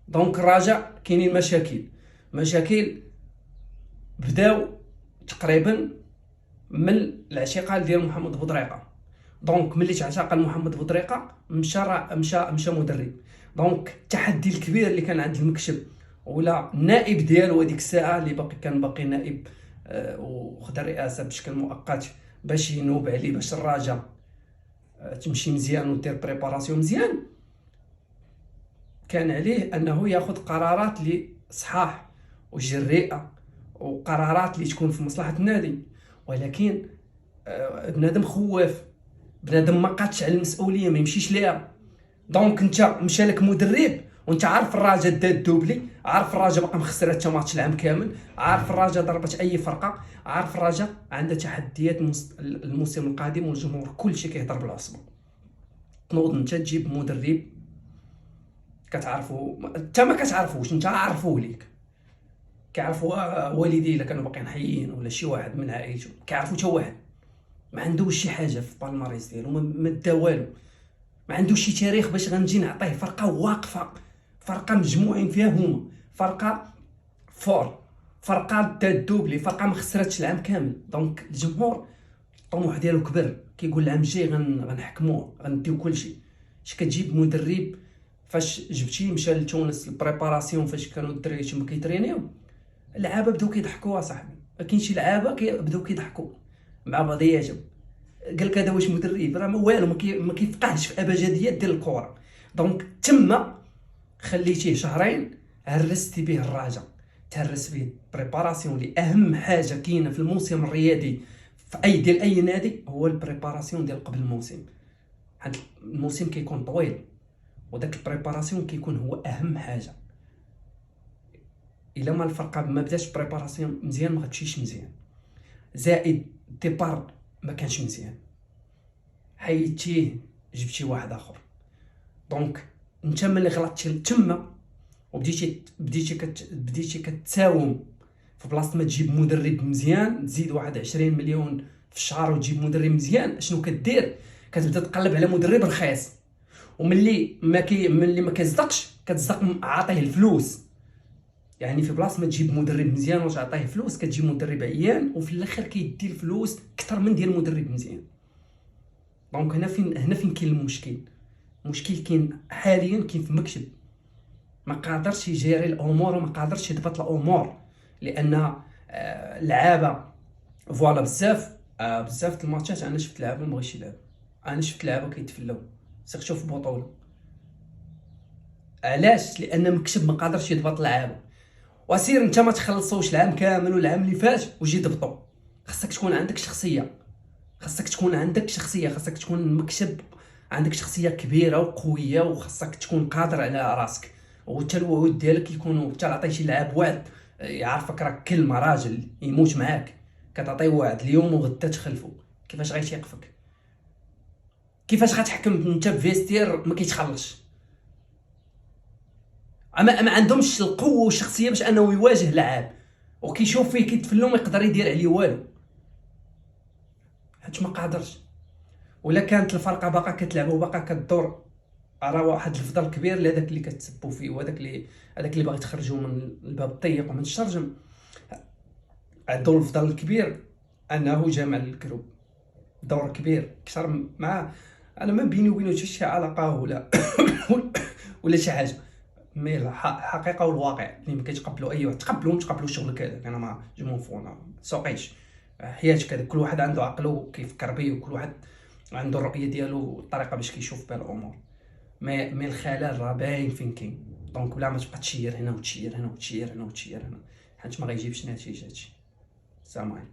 دونك الرجاء كاينين مشاكل بداو تقريبا من الاعتقال ديال محمد بودريقه. دونك ملي تعتقل محمد بودريقه مشى مدرب. دونك التحدي الكبير اللي كان عند المكتب ولا النائب ديالو هذيك الساعه اللي كان باقي نائب، وخدا الرئاسه بشكل مؤقت باش ينوب عليه، باش الرجاء تمشي مزيان ودير بريباراسيون مزيان، كان عليه انه ياخذ قرارات اللي صحاح وجريئه وقرارات اللي تكون في مصلحه النادي. ولكن بنادم خواف، بنادم ما قادش على المسؤوليه، ما يمشيش ليها. دونك انت مشى لك مدرب وانت عارف الراجا دات دوبلي، عارف الراجا باقا مخسره حتى ماتش العام كامل، عارف الراجا ضربت اي فرقه، عارف الراجا عندها تحديات الموسم القادم والجمهور كلشي كيهضر بالعصبه. تنوض انت تجيب مدرب كتعرفو انت ما كتعرفوش، انت عارفوه ليك، كيعرفوا والديه الا كانوا باقيين حيين ولا شي واحد من عائلته، كيعرفوا حتى واحد ما عندوش شي حاجه في بالماريس ديالو، ما دا والو، ما عندوش شي تاريخ باش غنجي نعطيه فرقه واقفه، فرقه مجموعين فيها هما، فرقه فرقه دات دوبلي، فرقه ما خسرتش العام كامل. دونك الجمهور الطموح ديالو كبر، كيقول العام الجاي غنحكموه، غنديو كلشي. اش كتجيب مدرب فاش جبتيه مشى لتونس البريباراسيون، فاش كانوا الدراري تما كيترينيو، اللعابه بداو كيضحكوا اصاحبي، كاين شي لعابه بداو كيضحكوا مع بعضياتهم. قال لك هذا واش مدرب؟ راه ما والو، ما كيفقهش في ابجديات ديال الكره. دونك تما خليتيه شهرين هرستي به الراجا، تهرس به بريباراسيون اللي اهم حاجه كاينه في الموسم الرياضي في اي نادي هو البريباراسيون ديال قبل الموسم. حيت الموسم كيكون طويل وداك البريباراسيون كيكون هو اهم حاجه. الا ما الفرقه ما بداتش بريباراسيون مزيان ما غتمشيش مزيان، زائد ديبار ما كانش مزيان، حيدتيه جبتي واحد اخر. دونك انت ملي غلطتي تما وبديتي كتساوم في بلاصه ما تجيب مدرب مزيان، تزيد واحد 20 مليون في الشهر وتجيب مدرب مزيان، اشنو كدير؟ كتبدا تقلب على مدرب رخيص، وملي ما كيصدقش كتصدق عاطيه الفلوس. يعني في بلاصه ما تجيب مدرب مزيان وتعطيه فلوس كتجيب مدرب عيان، وفي الاخر كيدي الفلوس اكثر من ديال المدرب مزيان. دونك هنا فين كاين المشكل كاين حاليا، كاين في المكتب ما قادرش يجيري الامور وما قادرش يضبط الامور، لان اللعابه فوالا بزاف الماتشات انا شفت لعابه ما بغيتش يلعب، انا شفت لعابه كيتفلاو سيرتو في بطوله. علاش؟ لان المكتب ما قادرش يضبط اللعابه. وسير انت ما تخلصوش العام كامل والعام اللي فات وجي ضبطو. خاصك تكون عندك شخصيه، خاصك تكون المكتب عندك شخصيه كبيره وقويه، وخاصك تكون قادر على راسك، وحتى الوعود ديالك يكونوا، حتى عطيتي شي لاعب وعد يعرفك راك كلمه راجل يموت معاك، كتعطيه وعد اليوم وغدا تخلفو، كيفاش غيتيقفك؟ كيفاش غتحكم انت بفيستير ما كيتخلصش؟ ما عندهمش القوه والشخصيه باش انه يواجه لاعب وكيشوف فيه كيتفلو ما يقدر يدير عليه والو، حيت ما قادرش. ولا كانت الفرقه باقا كتلعب وباقا كدور، راه واحد الفضل كبير لهذاك اللي كتسبوا فيه، وهذاك اللي باغي تخرجوا من الباب الضيق ومن الشرجم، عنده الفضل الكبير انه جمع الكروب دور كبير اكثر مع. انا ما بيني وبينه حتى شي علاقه ولا شي حاجه، مي الحقيقه والواقع اللي ما كيتقبلوا اي واحد. تقبلوا شغلك هذاك، انا ما جمون فونا سوقيش حياتك هذاك، كل واحد عنده عقله كيفكر به، وكل واحد عنده الرؤيه ديالو والطريقه باش كيشوف بها الامور. مي الخلل راه باين فين كاين. دونك بلا ما تبقى تشير هنا وتشير هنا وتشير هنا وتشير هنا، حيت ما غيجيبش نتيجه هادشي. سامعين؟